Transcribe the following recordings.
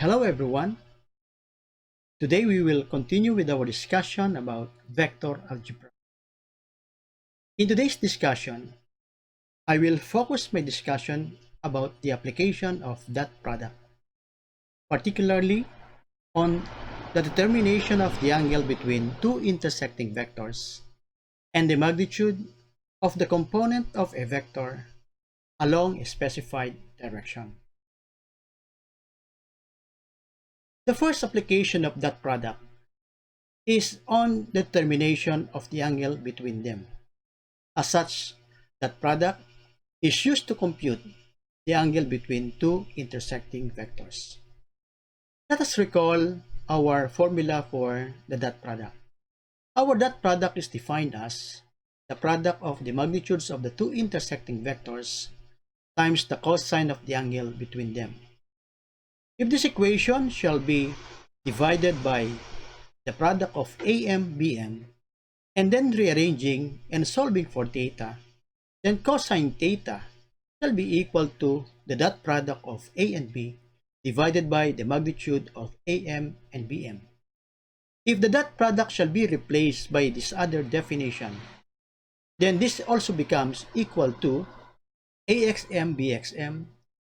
Hello everyone. Today we will continue with our discussion about vector algebra. In today's discussion, I will focus my discussion about the application of dot product, particularly on the determination of the angle between two intersecting vectors and the magnitude of the component of a vector along a specified direction. The first application of dot product is on the determination of the angle between them. As such, dot product is used to compute the angle between two intersecting vectors. Let us recall our formula for the dot product. Our dot product is defined as the product of the magnitudes of the two intersecting vectors times the cosine of the angle between them. If this equation shall be divided by the product of AM, BM, and then rearranging and solving for theta, then cosine theta shall be equal to the dot product of A and B divided by the magnitude of AM and BM. If the dot product shall be replaced by this other definition, then this also becomes equal to AXM BXM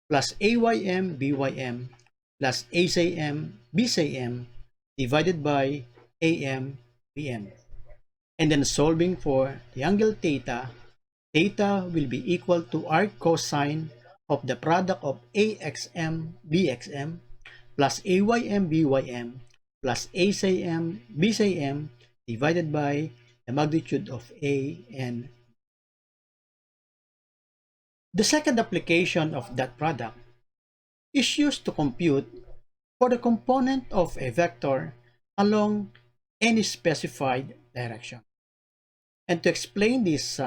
plus AYM BYM plus ACM BCM divided by AM BM. And then solving for the angle theta, theta will be equal to arc cosine of the product of AXM BXM plus AYM BYM plus ACM BCM divided by the magnitude of A and B. The second application of that product is used to compute for the component of a vector along any specified direction. And to explain this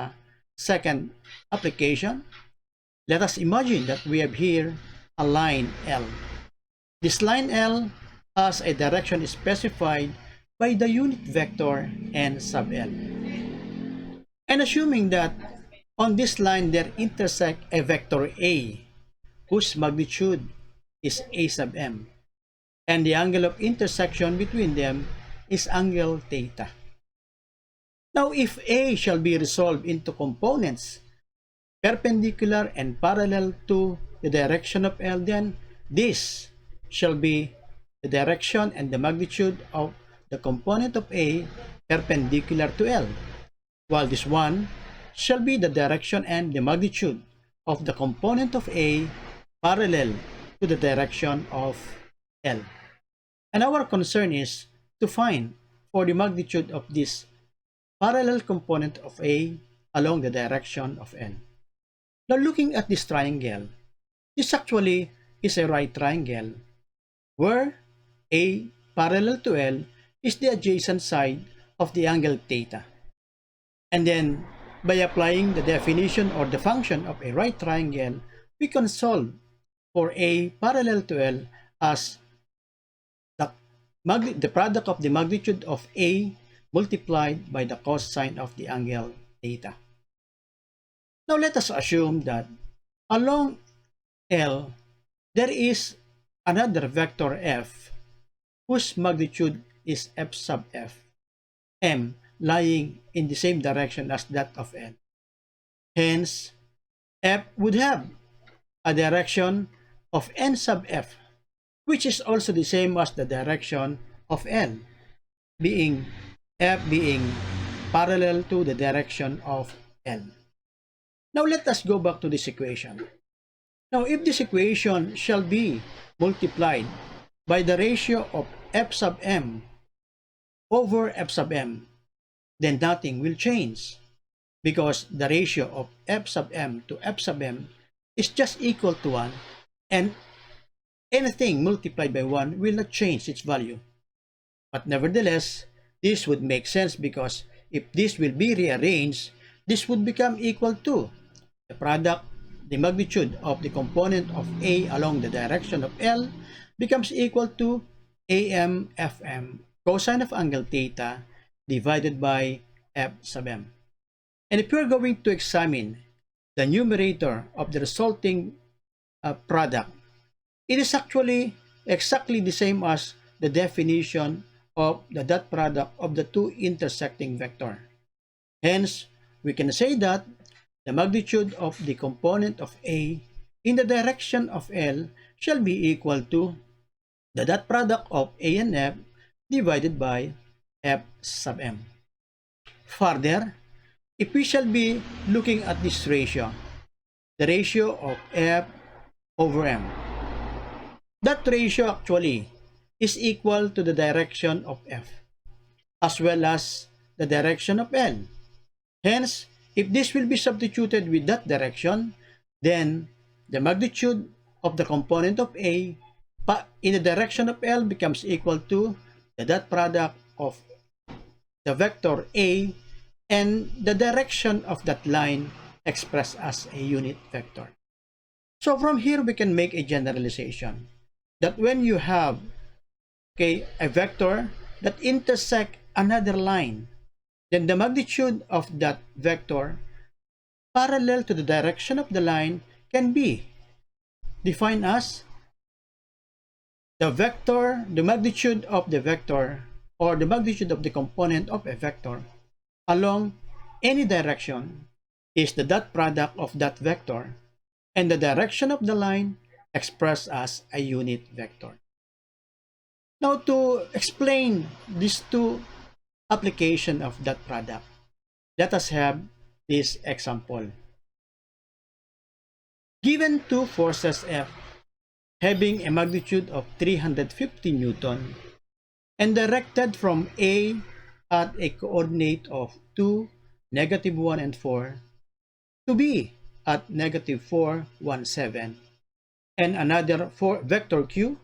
second application, let us imagine that we have here a line L. This line L has a direction specified by the unit vector n sub L. And assuming that on this line there intersect a vector A whose magnitude is A sub m, and the angle of intersection between them is angle theta. Now, if A shall be resolved into components perpendicular and parallel to the direction of L, then this shall be the direction and the magnitude of the component of A perpendicular to L, while this one shall be the direction and the magnitude of the component of A parallel to the direction of L. And our concern is to find for the magnitude of this parallel component of A along the direction of L. Now, looking at this triangle, this actually is a right triangle where A parallel to L is the adjacent side of the angle theta. And then, by applying the definition or the function of a right triangle, we can solve for A parallel to L as the product of the magnitude of A multiplied by the cosine of the angle theta. Now let us assume that along L there is another vector F whose magnitude is F sub F, M lying in the same direction as that of L. Hence, F would have a direction of N sub F, which is also the same as the direction of L, being F being parallel to the direction of L. Now let us go back to this equation. Now if this equation shall be multiplied by the ratio of F sub M over F sub M, then nothing will change because the ratio of F sub M to F sub M is just equal to 1, and anything multiplied by 1 will not change its value. But nevertheless, this would make sense because if this will be rearranged, this would become equal to the product, the magnitude of the component of A along the direction of L becomes equal to AM FM cosine of angle theta divided by F sub M. And if you're going to examine the numerator of the resulting product, it is actually exactly the same as the definition of the dot product of the two intersecting vector. Hence, we can say that the magnitude of the component of A in the direction of L shall be equal to the dot product of A and F divided by F sub M. Further, if we shall be looking at this ratio, the ratio of F over M, that ratio actually is equal to the direction of F as well as the direction of L. Hence, if this will be substituted with that direction, then the magnitude of the component of A in the direction of L becomes equal to the dot product of the vector A and the direction of that line expressed as a unit vector. So from here we can make a generalization that when you have a vector that intersect another line, then the magnitude of that vector parallel to the direction of the line can be defined as the magnitude of the vector or the magnitude of the component of a vector along any direction is the dot product of that vector and the direction of the line expressed as a unit vector. Now to explain these two applications of dot product, let us have this example. Given two forces F having a magnitude of 350 Newton and directed from A at a coordinate of 2, -1, and 4 to B at -4, 1, 7, and another vector Q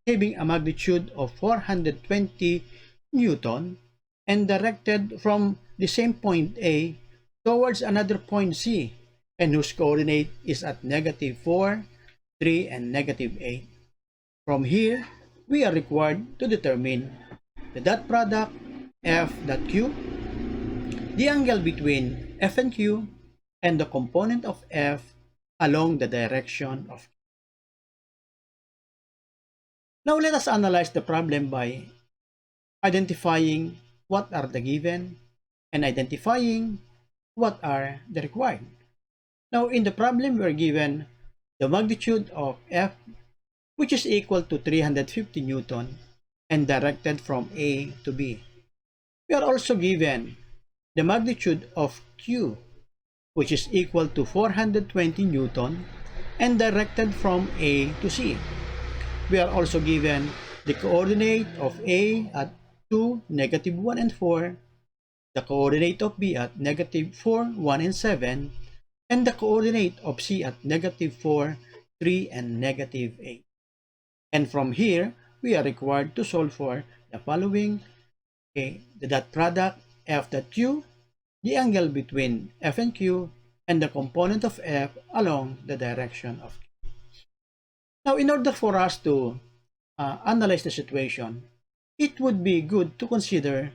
having a magnitude of 420 Newton and directed from the same point A towards another point C and whose coordinate is at -4, 3, and -8. From here, we are required to determine the dot product F dot Q, the angle between F and Q, and the component of F along the direction of Q. Now let us analyze the problem by identifying what are the given and identifying what are the required. Now in the problem we are given the magnitude of F, which is equal to 350 Newton and directed from A to B. We are also given the magnitude of Q, which is equal to 420 Newton and directed from A to C. We are also given the coordinate of A at 2, -1, and 4, the coordinate of B at -4, 1, and 7, and the coordinate of C at -4, 3, and -8. And from here, we are required to solve for the following: the dot product F dot Q, the angle between F and Q, and the component of F along the direction of Q. Now, in order for us to analyze the situation, it would be good to consider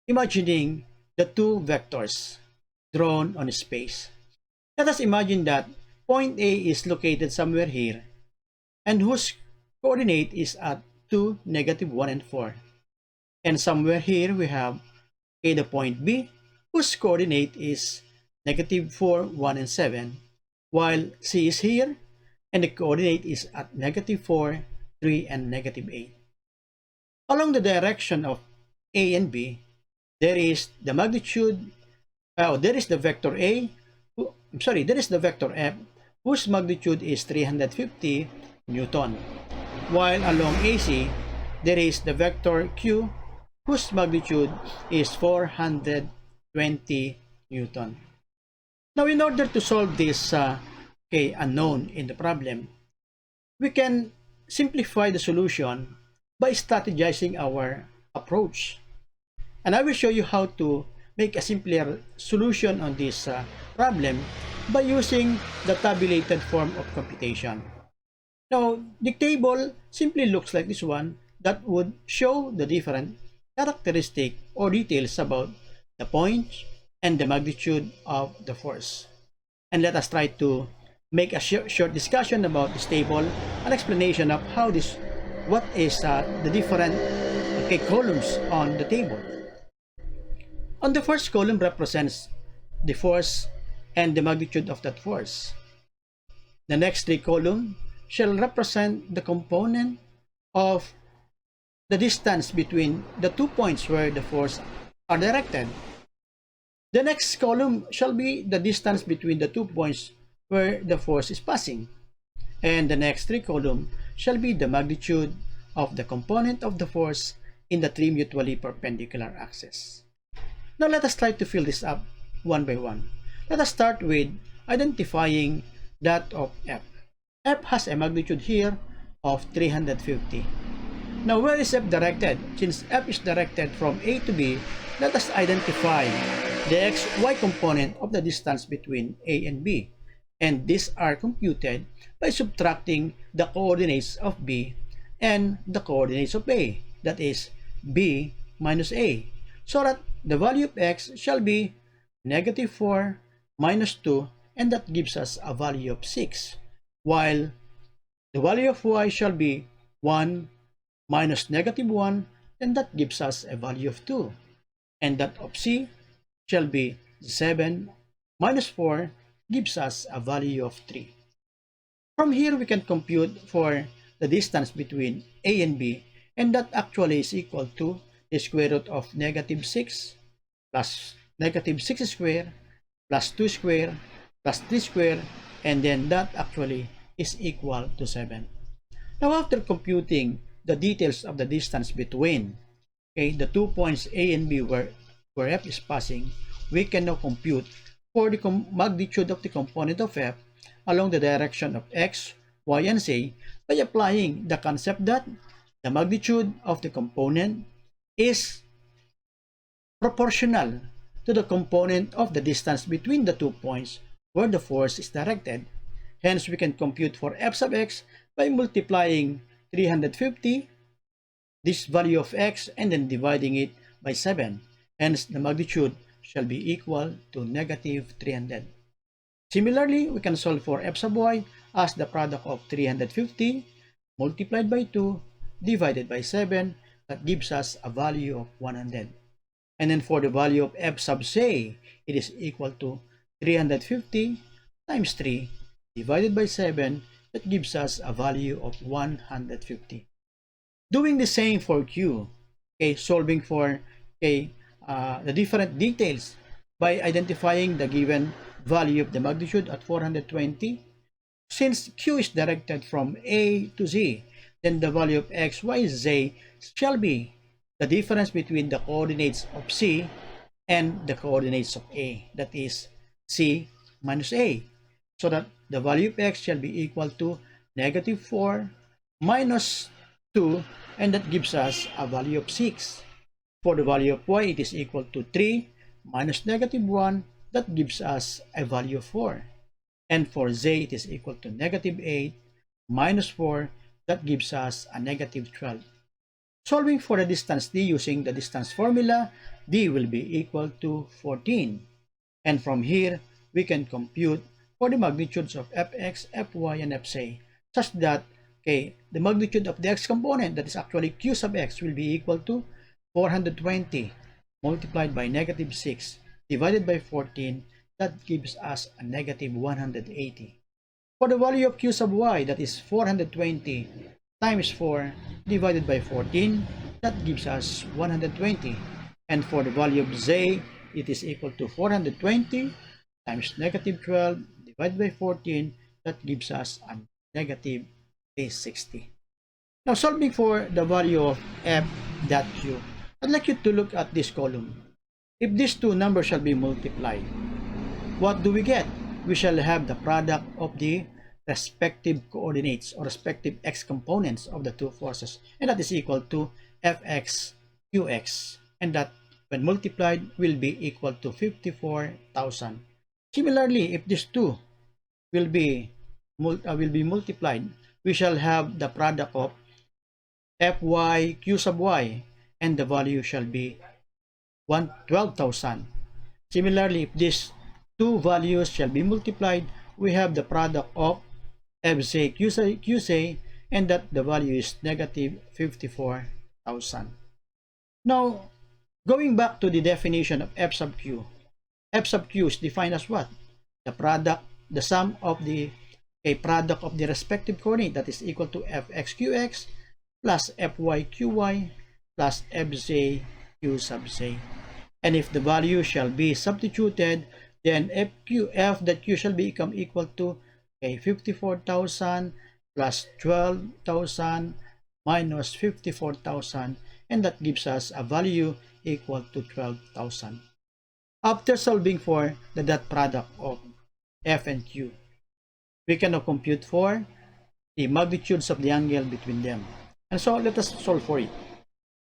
imagining the two vectors drawn on space. Let us imagine that point A is located somewhere here and whose coordinate is at 2, -1, and 4. And somewhere here we have the point B whose coordinate is -4, 1, and 7, while C is here and the coordinate is at -4, 3, and -8. Along the direction of A and B, there is the vector there is the vector F whose magnitude is 350 Newton, while along AC there is the vector Q whose magnitude is 420 Newton. Now, in order to solve this unknown in the problem, we can simplify the solution by strategizing our approach. And I will show you how to make a simpler solution on this problem by using the tabulated form of computation. Now, the table simply looks like this one that would show the different characteristic or details about the points and the magnitude of the force. And let us try to make a short discussion about this table, an explanation of how this what is the different columns on the table. On the first column represents the force and the magnitude of that force. The next three columns shall represent the component of the distance between the 2 points where the force are directed. The next column shall be the distance between the 2 points where the force is passing. And the next three columns shall be the magnitude of the component of the force in the three mutually perpendicular axes. Now let us try to fill this up one by one. Let us start with identifying that of F. F has a magnitude here of 350. Now where is F directed? Since F is directed from A to B, let us identify the xy component of the distance between A and B. And these are computed by subtracting the coordinates of B and the coordinates of A, that is B minus A, so that the value of x shall be negative 4 minus 2, and that gives us a value of 6, while the value of y shall be 1 minus negative 1, and that gives us a value of 2, and that of c shall be 7 minus 4, gives us a value of 3. From here, we can compute for the distance between A and B, and that actually is equal to the square root of negative 6 plus negative 6 square plus 2 square plus 3 square, and then that actually is equal to 7. Now, after computing the details of the distance between the 2 points A and B where F is passing, we can now compute for the magnitude of the component of F along the direction of x, y, and z by applying the concept that the magnitude of the component is proportional to the component of the distance between the 2 points where the force is directed. Hence, we can compute for f sub x by multiplying 350, this value of x, and then dividing it by 7. Hence, the magnitude shall be equal to negative 300. Similarly, we can solve for f sub y as the product of 350 multiplied by 2 divided by 7. That gives us a value of 100. And then for the value of f sub z, it is equal to 350 times 3 divided by 7. That gives us a value of 150. Doing the same for q, solving for the different details by identifying the given value of the magnitude at 420. Since q is directed from A to z, then the value of x, y, z shall be the difference between the coordinates of c and the coordinates of A, that is c minus A, so that the value of x shall be equal to negative 4 minus 2, and that gives us a value of 6. For the value of y, it is equal to 3 minus negative 1, that gives us a value of 4. And for z, it is equal to negative 8 minus 4, that gives us a negative 12. Solving for the distance d using the distance formula, d will be equal to 14. And from here, we can compute for the magnitudes of fx, fy, and fz, such that the magnitude of the x component, that is actually q sub x, will be equal to 420 multiplied by negative 6 divided by 14. That gives us a negative 180. For the value of q sub y, that is 420 times 4 divided by 14, that gives us 120. And for the value of z, it is equal to 420 times negative 12 divided by 14, that gives us a negative 60. Now, solving for the value of f dot q, I'd like you to look at this column. If these two numbers shall be multiplied, what do we get? We shall have the product of the respective coordinates or respective x components of the two forces, and that is equal to fx qx, and that when multiplied will be equal to 54,000. Similarly, if these two will be multiplied, we shall have the product of fy q sub y, and the value shall be 12,000. Similarly, if these two values shall be multiplied, we have the product of fz qz, and that the value is negative 54,000. Now, going back to the definition of f sub q, f sub q is defined as what? The product, the sum of the a product of the respective coordinate, that is equal to fxqx plus fyqy plus fz q sub z. And if the value shall be substituted, then f that q shall become equal to 54,000 plus 12,000 minus 54,000, and that gives us a value equal to 12,000. After solving for the dot product of f and q, we can now compute for the magnitudes of the angle between them. And so let us solve for it.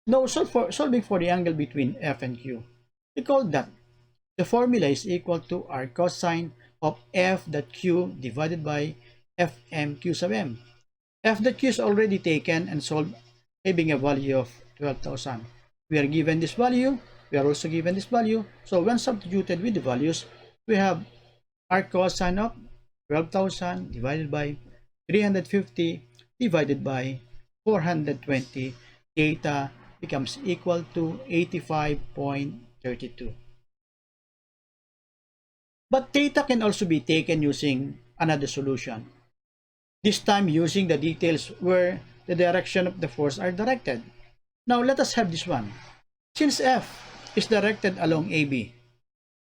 Now, solving for the angle between f and q, recall that the formula is equal to r cosine of f dot q divided by fm q sub m. F dot q is already taken and solved, having a value of 12,000. We are given this value. We are also given this value. So when substituted with the values, we have r cosine of 12,000 divided by 350 divided by 420. Theta becomes equal to 85.32. But theta can also be taken using another solution. This time using the details where the direction of the force are directed. Now let us have this one. Since F is directed along AB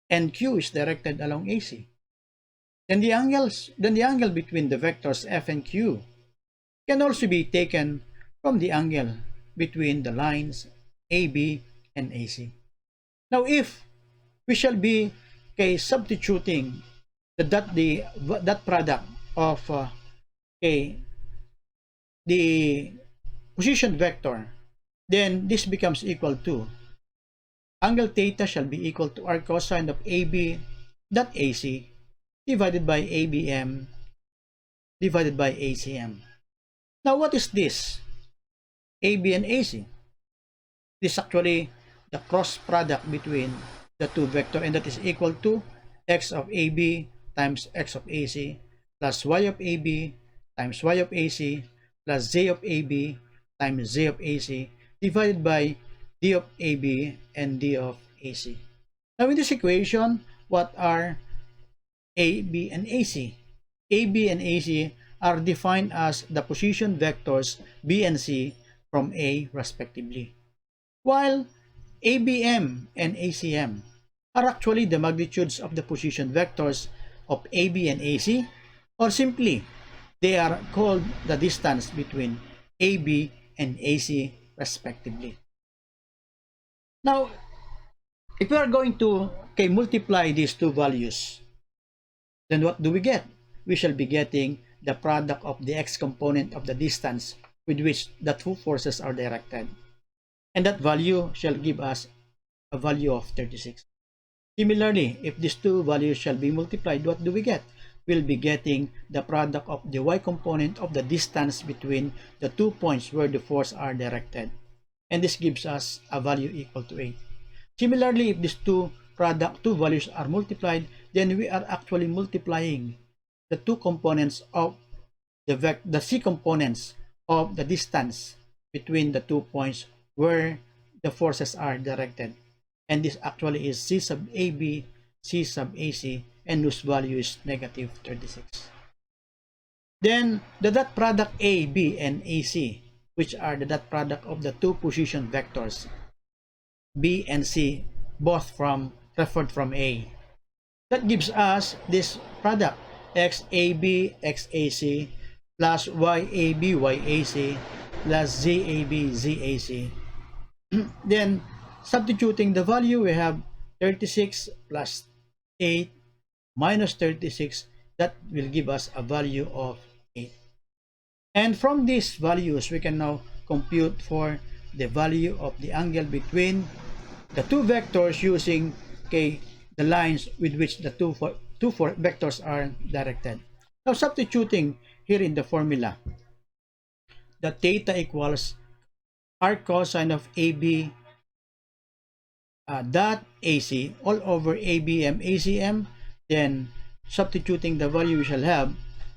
and Q is directed along AC, then the angle between the vectors F and Q can also be taken from the angle between the lines AB and AC. Now if we shall be substituting that product of the position vector, then this becomes equal to angle theta shall be equal to r cosine of AB dot AC divided by ABM divided by ACM. Now what is this? AB and AC. This is actually the cross product between the two vectors, and that is equal to x of AB times x of AC plus y of AB times y of AC plus z of AB times z of AC divided by d of AB and d of AC. Now in this equation, what are AB and AC? AB and AC are defined as the position vectors B and C from A respectively, while ABM and ACM are actually the magnitudes of the position vectors of AB and AC, or simply they are called the distance between AB and AC respectively. Now, if we are going to multiply these two values, then what do we get? We shall be getting the product of the x component of the distance with which the two forces are directed. And that value shall give us a value of 36. Similarly, if these two values shall be multiplied, what do we get? We'll be getting the product of the y component of the distance between the 2 points where the forces are directed. And this gives us a value equal to 8. Similarly, if these two values are multiplied, then we are actually multiplying the two components of the c components of the distance between the 2 points where the forces are directed. And this actually is c sub AB, c sub AC, and whose value is negative 36. Then the dot product A, B, and AC, which are the dot product of the two position vectors B and C, both referred from A. That gives us this product XAB, XAC plus YAB, YAC plus ZAB, ZAC. Then substituting the value, we have 36 plus 8 minus 36. That will give us a value of 8. And from these values, we can now compute for the value of the angle between the two vectors using the lines with which the two vectors are directed. Now substituting here in the formula, the theta equals r cosine of AB dot AC all over ABM ACM. Then substituting the value, we shall have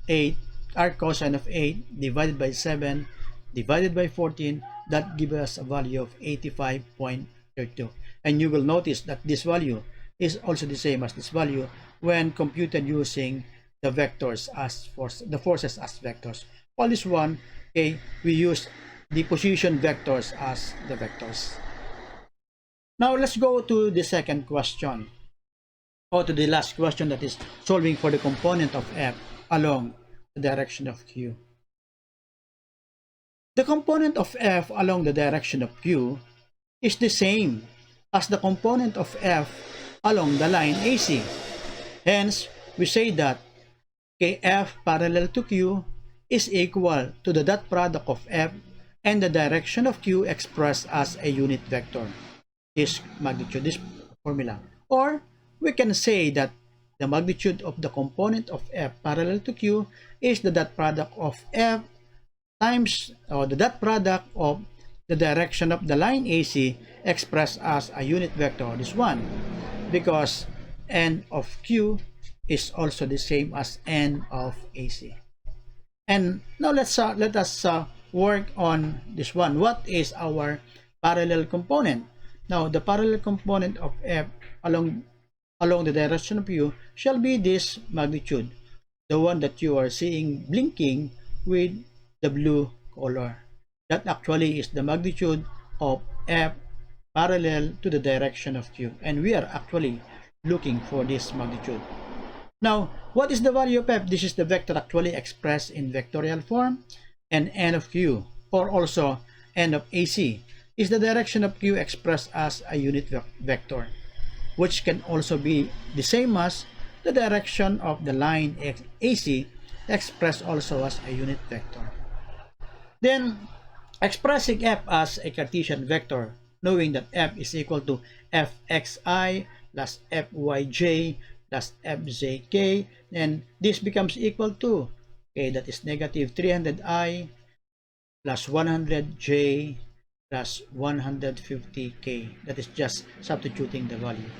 8 arc cosine of 8 divided by 7 divided by 14, that gives us a value of 85.32. And you will notice that this value is also the same as this value when computed using the vectors as the forces as vectors. While this one, okay, we use the position vectors as the vectors. Now let's go to the second question, or to the last question, that is solving for the component of F along the direction of Q. The component of F along the direction of Q is the same as the component of F along the line AC. Hence, we say that F parallel to Q is equal to the dot product of F and the direction of Q expressed as a unit vector. This magnitude, this formula. Or we can say that the magnitude of the component of F parallel to Q is the dot product of F times, or the dot product of the direction of the line AC expressed as a unit vector, this one, because n of Q is also the same as n of AC. And now let us work on this one. What is our parallel component? Now the parallel component of F along the direction of Q shall be this magnitude, the one that you are seeing blinking with the blue color. That actually is the magnitude of F parallel to the direction of Q, and we are actually looking for this magnitude. Now, what is the value of F? This is the vector actually expressed in vectorial form, and n of Q, or also n of AC, is the direction of Q expressed as a unit vector, which can also be the same as the direction of the line AC expressed also as a unit vector. Then, expressing F as a Cartesian vector, knowing that F is equal to Fxi plus Fyj plus Fzk, then this becomes equal to, okay, that is negative 300i plus 100j plus 150k. That is just substituting the value.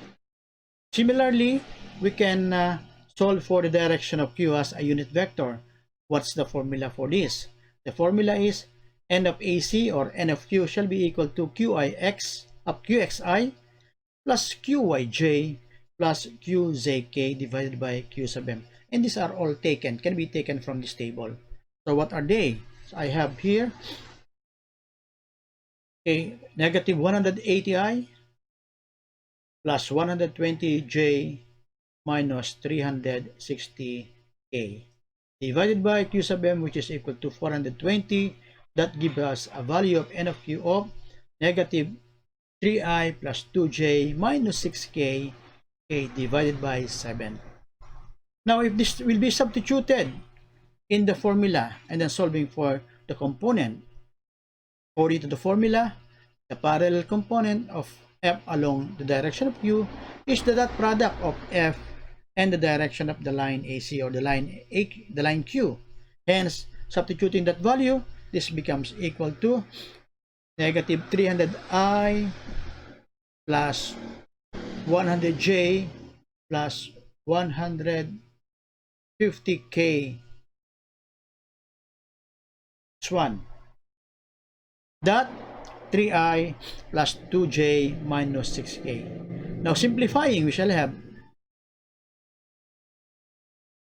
Similarly, we can solve for the direction of Q as a unit vector. What's the formula for this? The formula is n of AC or n of Q shall be equal to Qix of Qxi plus Qyj plus Qzk divided by Q sub m. And these are all can be taken from this table. So what are they? So I have here a negative 180i plus 120j minus 360k divided by Q sub m, which is equal to 420. That gives us a value of n of Q of negative 3i plus 2j minus 6k divided by 7. Now, if this will be substituted in the formula and then solving for the component, according to the formula, the parallel component of F along the direction of Q is the dot product of F and the direction of the line AC or the line Q. Hence, substituting that value, this becomes equal to negative 300i plus 100j plus 150k. This one. That 3i plus 2j minus 6k. Now simplifying, we shall have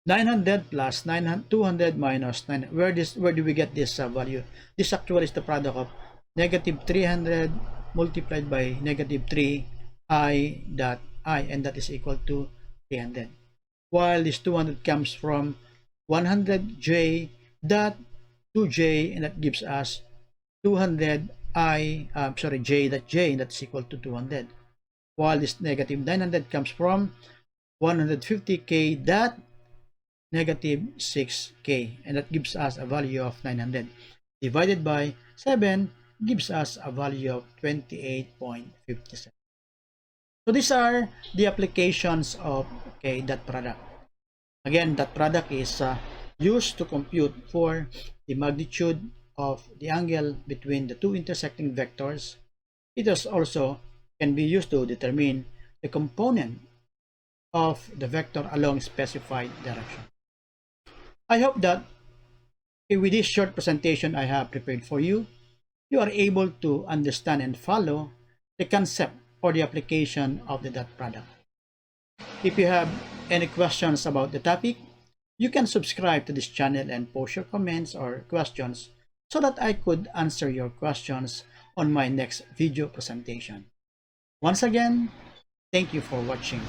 900 plus 200 minus 9. Where do we get this value? This actually is the product of negative 300 multiplied by negative 3i dot I, and that is equal to 300. While this 200 comes from 100j dot 2j, and that gives us 200 j dot j, and that's equal to 200. While this negative 900 comes from 150k dot negative 6k, and that gives us a value of 900 divided by 7 gives us a value of 28.57. So these are the applications of that product. Again, that product is used to compute for the magnitude of the angle between the two intersecting vectors. It is also can be used to determine the component of the vector along specified direction. I hope that With this short presentation I have prepared for you, you are able to understand and follow the concept or the application of the dot product. If you have any questions about the topic, you can subscribe to this channel and post your comments or questions so that I could answer your questions on my next video presentation. Once again, thank you for watching.